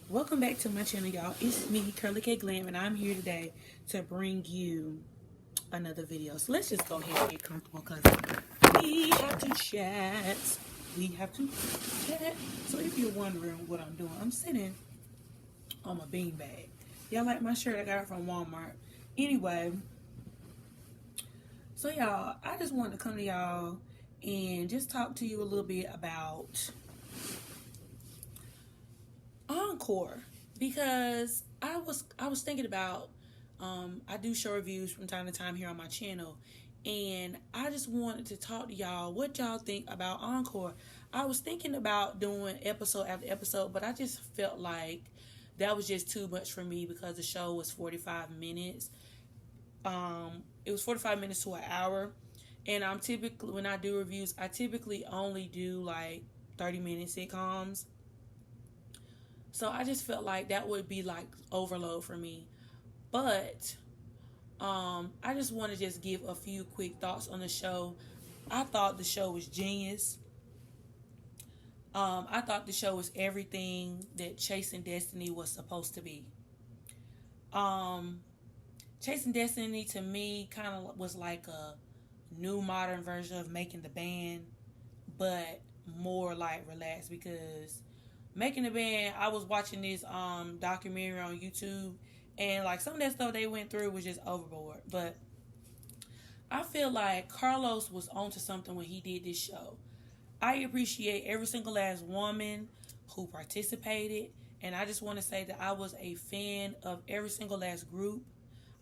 Welcome back to my channel, y'all. It's me, Curly K Glam, and I'm here today to bring you another video. So let's just go ahead and get comfortable because we have to chat. So if you're wondering what I'm doing, I'm sitting on my beanbag. Y'all like my shirt? I got it from Walmart. Anyway, so y'all, I just wanted to come to y'all and just talk to you a little bit about Encore, because I was thinking about I do show reviews from time to time here on my channel, and I just wanted to talk to y'all what y'all think about Encore. I was thinking about doing episode after episode, but I just felt like that was just too much for me because the show was 45 minutes. It was 45 minutes to an hour, and I'm typically, when I do reviews, I typically only do like 30-minute sitcoms. So I just felt like that would be like overload for me. But I just want to just give a few quick thoughts on the show. I thought the show was genius. I thought the show was everything that Chasing Destiny was supposed to be. Chasing Destiny to me kind of was like a new modern version of Making the Band, but more like relaxed, because Making the Band, I was watching this documentary on YouTube, and like some of that stuff they went through was just overboard. But I feel like Carlos was onto something when he did this show. I appreciate every single last woman who participated, and I just want to say that I was a fan of every single last group.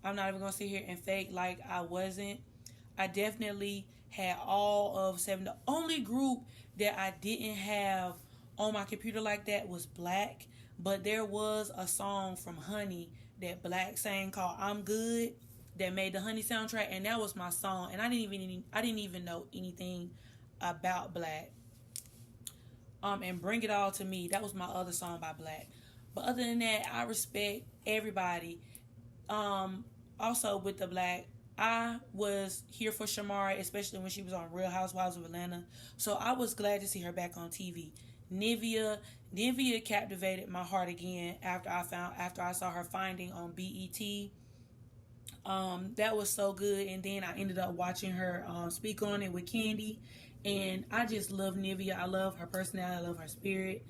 I'm not even going to sit here and fake like I wasn't. I definitely had all of 7. The only group that I didn't have on my computer like that was Black, but there was a song from Honey that Black sang called "I'm Good" that made the Honey soundtrack, and that was my song. And I didn't even know anything about Black. And Bring It All to Me, that was my other song by Black. But other than that, I respect everybody. Also with the Black, I was here for Shamara, especially when she was on Real Housewives of Atlanta. So I was glad to see her back on TV. Nivea captivated my heart again after I saw her finding on BET. That was so good. And then I ended up watching her speak on it with Candy, and I just love Nivea. I love her personality. I love her spirit.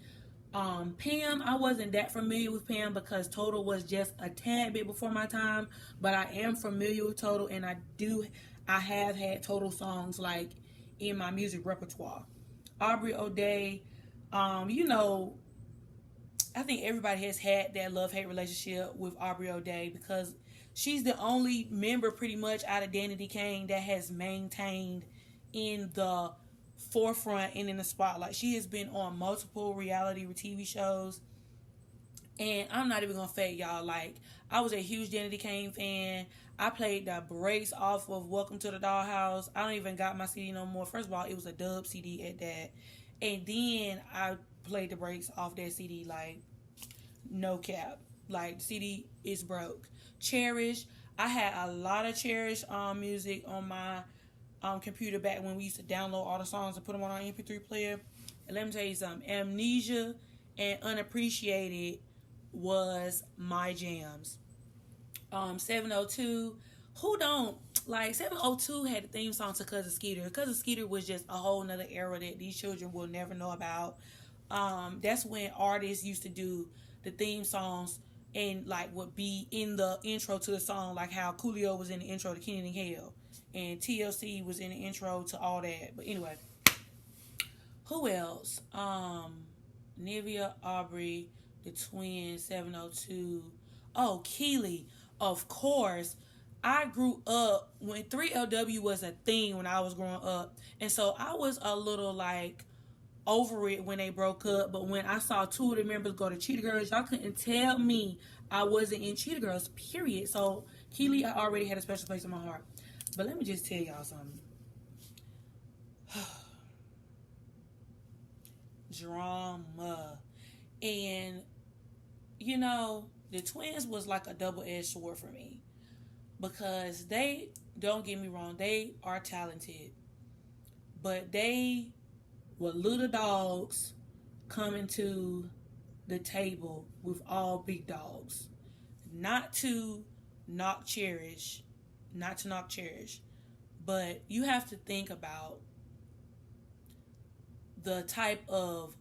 Pam, I wasn't that familiar with Pam because Total was just a tad bit before my time, but I am familiar with Total, and I have had Total songs like in my music repertoire. Aubrey O'Day, I think everybody has had that love-hate relationship with Aubrey O'Day because she's the only member pretty much out of Danity Kane that has maintained in the forefront and in the spotlight. She has been on multiple reality TV shows, and I'm not even gonna fake y'all, like, I was a huge Danity Kane fan. I played the breaks off of Welcome to the Dollhouse. I don't even got my CD no more. First of all, it was a dub CD at that, and then I played the breaks off that CD, like, no cap. Like, the CD is broke. Cherish, I had a lot of Cherish music on my computer back when we used to download all the songs and put them on our MP3 player. And let me tell you something, Amnesia and Unappreciated was my jams. 702, who don't like 702 had a theme song to Cousin Skeeter. Cousin Skeeter was just a whole nother era that these children will never know about. That's when artists used to do the theme songs and like would be in the intro to the song, like how Coolio was in the intro to Kenny and Hale, and TLC was in the intro to all that. But anyway, who else? Nivea, Aubrey, the Twins, 702. Oh, Keely, of course. I grew up when 3LW was a thing when I was growing up, and so I was a little like over it when they broke up. But when I saw 2 of the members go to Cheetah Girls, y'all couldn't tell me I wasn't in Cheetah Girls, period. So Keely, I already had a special place in my heart. But let me just tell y'all something. Drama. And the Twins was like a double-edged sword for me, because they, don't get me wrong, they are talented, but they were little dogs coming to the table with all big dogs. Not to knock Cherish, not to knock Cherish, but you have to think about the type of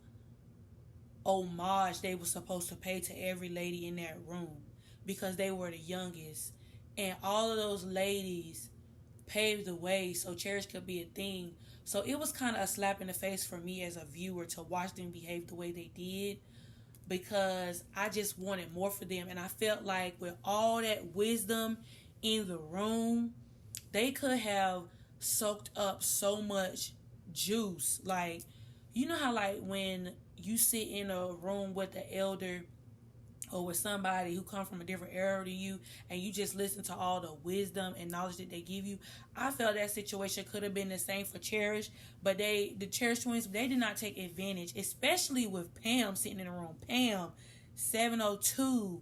homage they were supposed to pay to every lady in that room, because they were the youngest, and all of those ladies paved the way so Cherish could be a thing. So it was kind of a slap in the face for me as a viewer to watch them behave the way they did, because I just wanted more for them. And I felt like with all that wisdom in the room, they could have soaked up so much juice. Like, you know how like when you sit in a room with an elder or with somebody who come from a different era than you, and you just listen to all the wisdom and knowledge that they give you. I felt that situation could have been the same for Cherish, but the Cherish twins, they did not take advantage, especially with Pam sitting in the room. Pam, 702.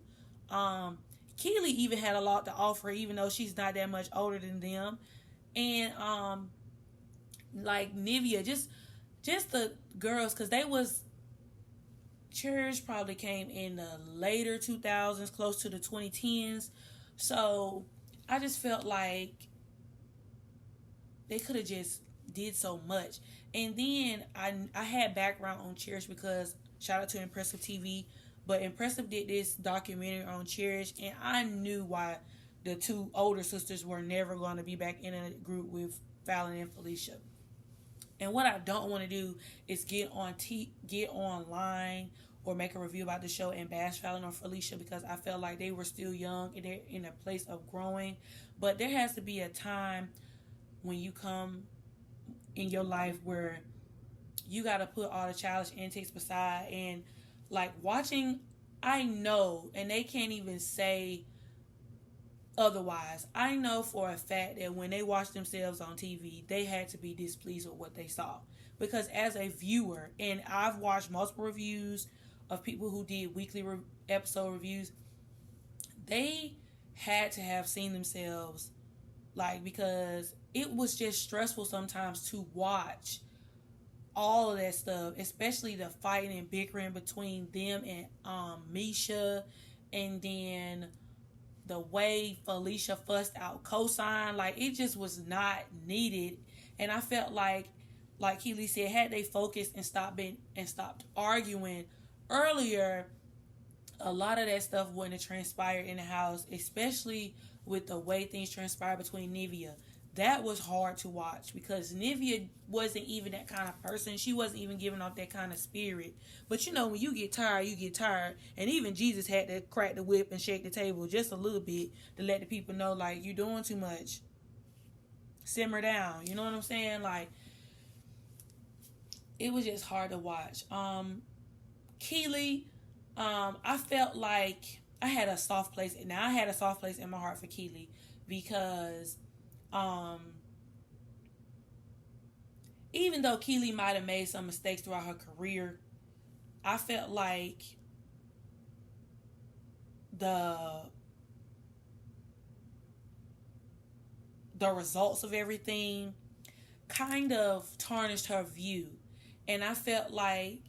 Keely even had a lot to offer, even though she's not that much older than them. And like Nivea, just the girls, because they was, Cherish probably came in the later 2000s, close to the 2010s. So I just felt like they could have just did so much. And then I had background on Cherish because shout out to Impressive TV, but Impressive did this documentary on Cherish, and I knew why the two older sisters were never going to be back in a group with Fallon and Felicia. And what I don't want to do is get online or make a review about the show and bash Fallon or Felicia, because I felt like they were still young and they're in a place of growing. But there has to be a time when you come in your life where you got to put all the childish antics beside. And like watching, I know, and they can't even say otherwise, I know for a fact that when they watched themselves on TV, they had to be displeased with what they saw. Because as a viewer, and I've watched multiple reviews of people who did weekly episode reviews, they had to have seen themselves, like, because it was just stressful sometimes to watch all of that stuff, especially the fighting and bickering between them and Misha, and then the way Felicia fussed out Cosign. Like, it just was not needed. And I felt like Keely said, had they focused and stopped arguing earlier, a lot of that stuff wouldn't have transpired in the house, especially with the way things transpired between Nivea. That was hard to watch because Nivea wasn't even that kind of person. She wasn't even giving off that kind of spirit. But you know, when you get tired, you get tired. And even Jesus had to crack the whip and shake the table just a little bit to let the people know, like, you're doing too much. Simmer down. You know what I'm saying? Like, it was just hard to watch. Keely, I felt like I had a soft place. Now I had a soft place in my heart for Keely because even though Keely might have made some mistakes throughout her career, I felt like the results of everything kind of tarnished her view. And I felt like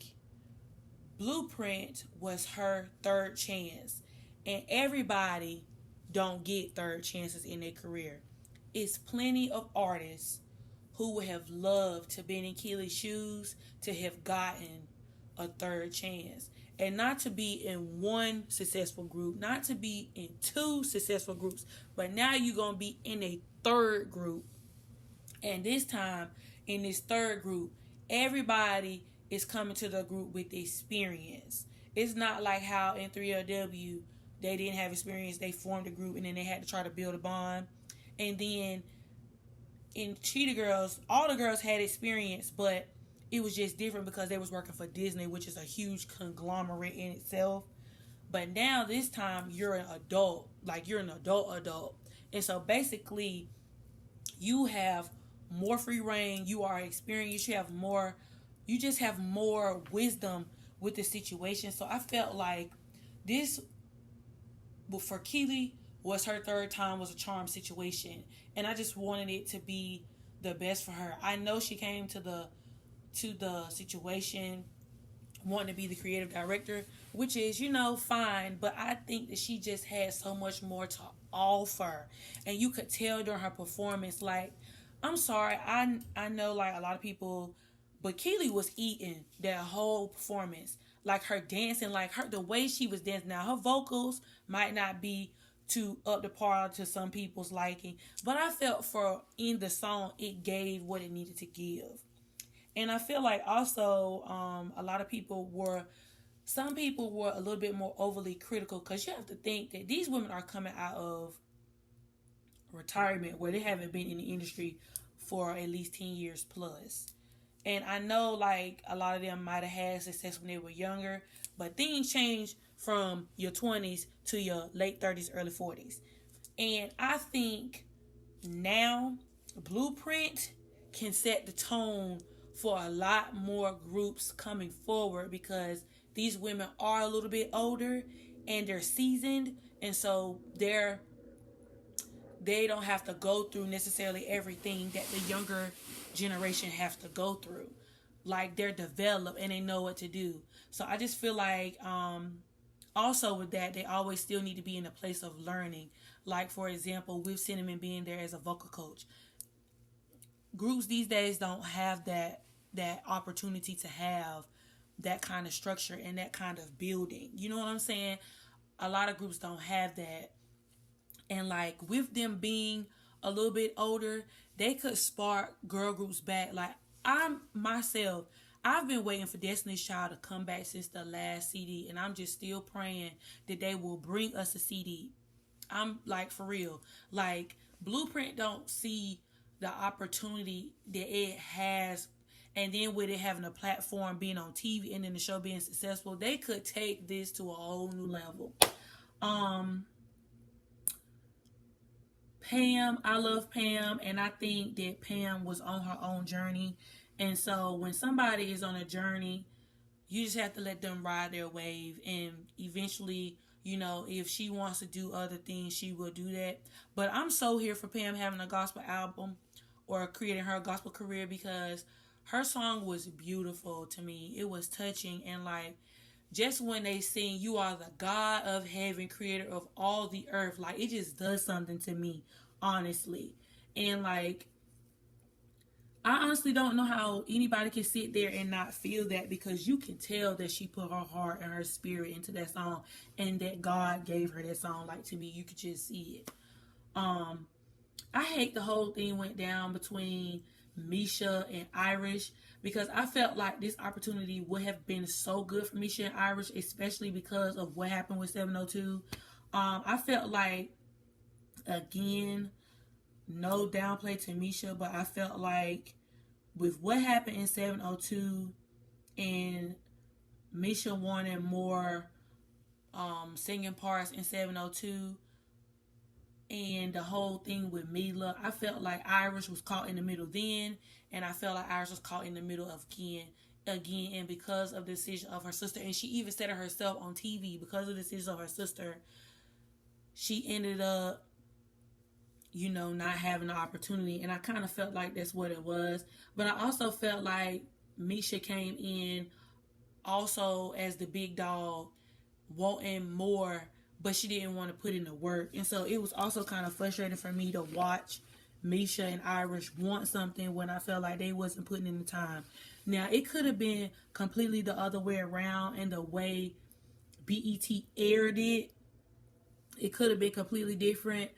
Blueprint was her third chance. And everybody don't get third chances in their career. It's plenty of artists who would have loved to be in Keely's shoes to have gotten a third chance. And not to be in one successful group, not to be in two successful groups, but now you're going to be in a third group. And this time, in this third group, everybody is coming to the group with experience. It's not like how in 3LW, they didn't have experience, they formed a group, and then they had to try to build a bond. And then in Cheetah Girls, all the girls had experience, but it was just different because they was working for Disney, which is a huge conglomerate in itself. But now this time you're an adult, like you're an adult. And so basically you have more free reign, you are experienced, you just have more wisdom with the situation. So I felt like this, for Keely, was her third time, was a charm situation. And I just wanted it to be the best for her. I know she came to the situation wanting to be the creative director, which is, fine. But I think that she just had so much more to offer. And you could tell during her performance, like, I'm sorry, I know, like, a lot of people, but Keely was eating that whole performance. Like, her dancing, like, the way she was dancing. Now, her vocals might not be to up to par to some people's liking, but I felt for in the song, it gave what it needed to give. And I feel like also a lot of people were, some people were a little bit more overly critical, because you have to think that these women are coming out of retirement where they haven't been in the industry for at least 10 years plus. And I know, like, a lot of them might have had success when they were younger, but things change from your 20s to your late 30s, early 40s. And I think now Blueprint can set the tone for a lot more groups coming forward, because these women are a little bit older and they're seasoned, and so they don't have to go through necessarily everything that the younger generation has to go through. Like, they're developed and they know what to do. So I just feel like also with that, they always still need to be in a place of learning. Like, for example, with Cinnamon being there as a vocal coach, groups these days don't have that opportunity to have that kind of structure and that kind of building. You know what I'm saying? A lot of groups don't have that. And, like, with them being a little bit older, they could spark girl groups back. Like, I've been waiting for Destiny's Child to come back since the last CD, and I'm just still praying that they will bring us a CD. I'm, like, for real. Like, Blueprint don't see the opportunity that it has, and then with it having a platform, being on TV, and then the show being successful, they could take this to a whole new level. Pam, I love Pam, and I think that Pam was on her own journey. And so when somebody is on a journey, you just have to let them ride their wave, and eventually, if she wants to do other things, she will do that. But I'm so here for Pam having a gospel album or creating her gospel career, because her song was beautiful to me. It was touching, and, like, just when they sing, "You are the God of heaven, creator of all the earth," like, it just does something to me, honestly. And, like, I honestly don't know how anybody can sit there and not feel that, because you can tell that she put her heart and her spirit into that song, and that God gave her that song. Like, to me, you could just see it. I hate the whole thing went down between Misha and Irish, because I felt like this opportunity would have been so good for Misha and Irish, especially because of what happened with 702. I felt like, again, no downplay to Misha, but I felt like with what happened in 702 and Misha wanted more singing parts in 702, and the whole thing with Mila, I felt like Irish was caught in the middle then, and I felt like Irish was caught in the middle of again, and because of the decision of her sister, and she even said it herself on TV, because of the decision of her sister, she ended up, not having the opportunity. And I kind of felt like that's what it was. But I also felt like Misha came in also as the big dog, wanting more, but she didn't want to put in the work. And so it was also kind of frustrating for me to watch Misha and Irish want something when I felt like they wasn't putting in the time. Now, it could have been completely the other way around, and the way BET aired it, it could have been completely different.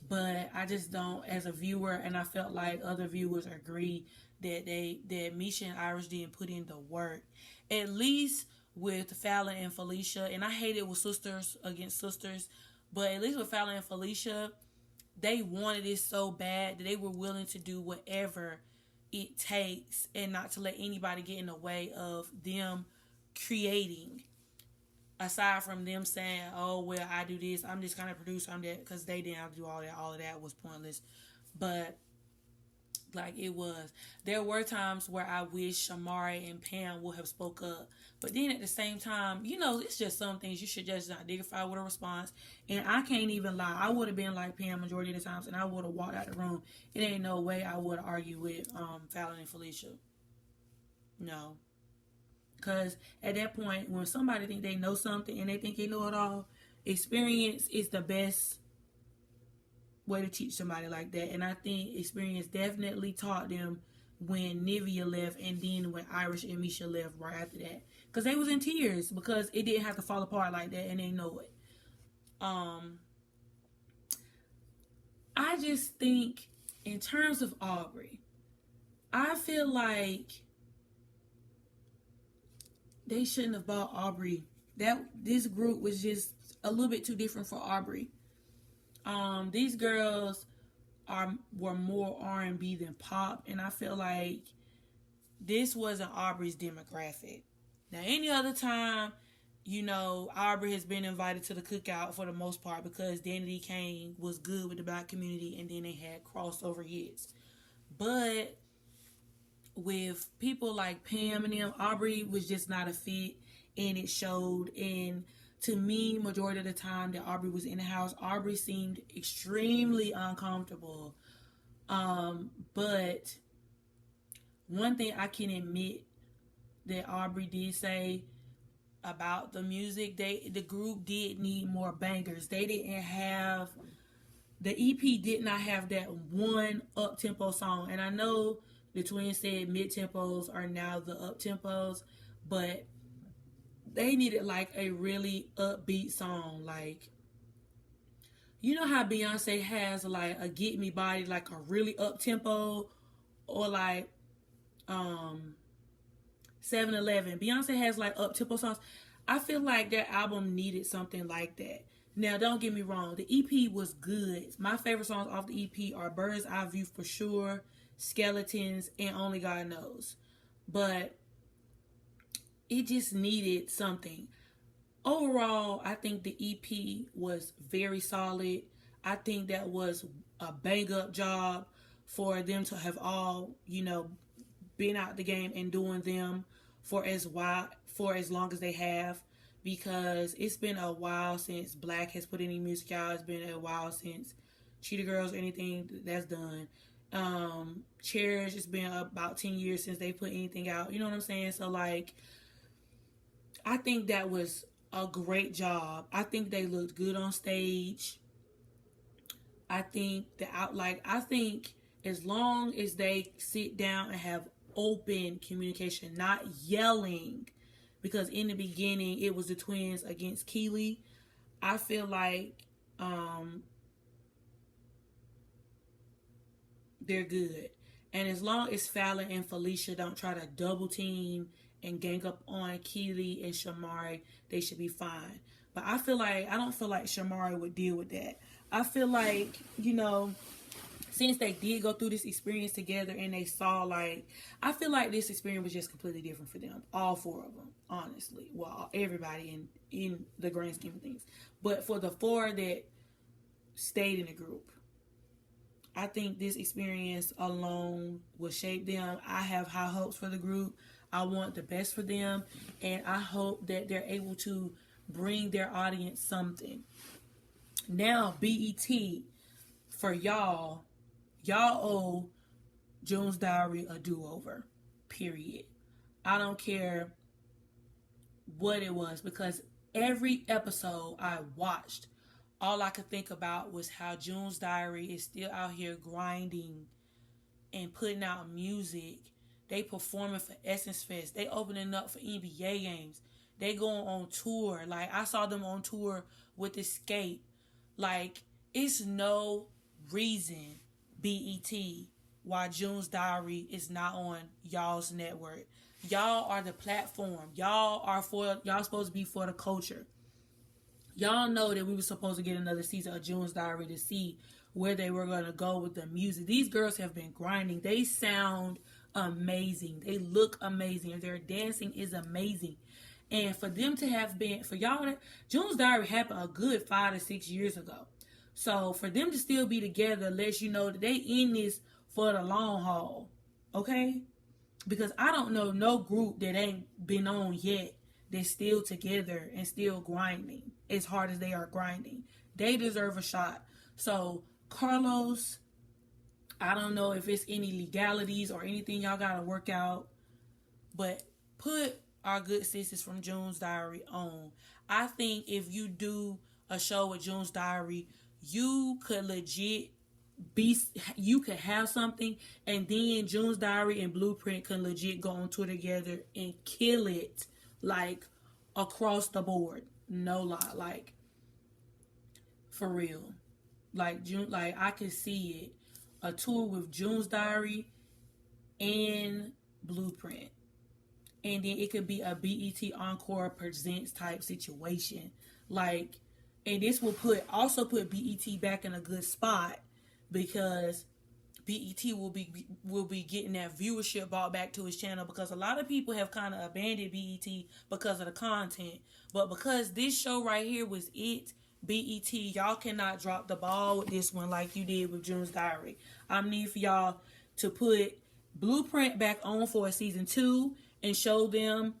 But I just don't, as a viewer, and I felt like other viewers agree that Misha and Irish didn't put in the work. At least with Fallon and Felicia, and I hate it with sisters against sisters, but at least with Fallon and Felicia, they wanted it so bad that they were willing to do whatever it takes, and not to let anybody get in the way of them creating. Aside from them saying, "Oh, well, I do this, I'm just kind of producer, I'm that," because they didn't have to do all that. All of that was pointless. But, like, it was. There were times where I wish Shamari and Pam would have spoke up. But then at the same time, it's just some things you should just not dignify with a response. And I can't even lie. I would have been like Pam majority of the times, and I would have walked out the room. It ain't no way I would argue with Fallon and Felicia. No. Because at that point, when somebody think they know something and they think they know it all, experience is the best way to teach somebody like that. And I think experience definitely taught them when Nivea left, and then when Irish and Misha left right after that. Because they was in tears because it didn't have to fall apart like that, and they know it. I just think in terms of Aubrey, I feel like they shouldn't have bought Aubrey. That this group was just a little bit too different for Aubrey. These girls were more R&B than pop, and I feel like this wasn't Aubrey's demographic. Now, any other time, you know, Aubrey has been invited to the cookout for the most part because Danity Kane was good with the black community, and then they had crossover hits. But with people like Pam and them, Aubrey was just not a fit, and it showed. And to me, majority of the time that Aubrey was in the house, Aubrey seemed extremely uncomfortable. But one thing I can admit that Aubrey did say about the music, the group did need more bangers. They didn't have, the EP did not have that one up-tempo song. And I know the twins said mid-tempos are now the up-tempos, but they needed like a really upbeat song. Like, you know how Beyonce has like a Get Me Body, like a really up-tempo, or like 7-Eleven. Beyonce has like up-tempo songs. I feel like that album needed something like that. Now, don't get me wrong. The EP was good. My favorite songs off the EP are Bird's Eye View for sure, Skeletons, and Only God Knows. But it just needed something. Overall, I think the EP was very solid. I think that was a bang-up job for them to have all, you know, been out the game and doing them for as long as they have, because it's been a while since Black has put any music out. It's been a while since Cheetah Girls or anything that's done. Cherish, it's been about 10 years since they put anything out. You know what I'm saying? So, like, I think that was a great job. I think they looked good on stage. I think I think as long as they sit down and have open communication, not yelling, because in the beginning it was the twins against Keely. I feel like they're good. And as long as Fallon and Felicia don't try to double team and gang up on Keely and Shamari, they should be fine. But I don't feel like Shamari would deal with that. I feel like, you know, since they did go through this experience together and they saw, like, I feel like this experience was just completely different for them. All four of them, honestly. Well, everybody in the grand scheme of things. But for the four that stayed in the group, I think this experience alone will shape them. I have high hopes for the group. I want the best for them. And I hope that they're able to bring their audience something. Now, BET, for y'all owe June's Diary a do-over, period. I don't care what it was, because every episode I watched, all I could think about was how June's Diary is still out here grinding and putting out music. They performing for Essence Fest. They opening up for NBA games. They going on tour. Like, I saw them on tour with Escape. Like, it's no reason, BET, why June's Diary is not on y'all's network. Y'all are the platform. Y'all supposed to be for the culture. Y'all know that we were supposed to get another season of June's Diary to see where they were going to go with the music. These girls have been grinding. They sound amazing. They look amazing. Their dancing is amazing. And for them to have been, for y'all, June's Diary happened a good 5 to 6 years ago. So for them to still be together lets you know that they in this for the long haul. Okay? Because I don't know no group that ain't been on yet that's still together and still grinding as hard as they are grinding. They deserve a shot. So Carlos, I don't know if it's any legalities or anything y'all gotta work out, but put our good sisters from June's Diary on. I think if you do a show with June's Diary, you could legit be, you could have something, and then June's Diary and Blueprint can legit go on tour together and kill it, like across the board. No lie, like for real. Like June, like I could see it, a tour with June's Diary and Blueprint, and then it could be a BET Encore presents type situation. Like, and this will put BET back in a good spot because BET will be getting that viewership brought back to his channel, because a lot of people have kind of abandoned BET because of the content. But because this show right here was it, BET, y'all cannot drop the ball with this one like you did with June's Diary. I need for y'all to put Blueprint back on for a season 2 and show them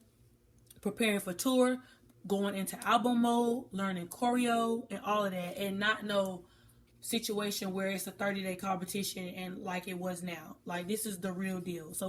preparing for tour, going into album mode, learning choreo and all of that, and not no situation where it's a 30-day competition and like it was now. Like, this is the real deal. So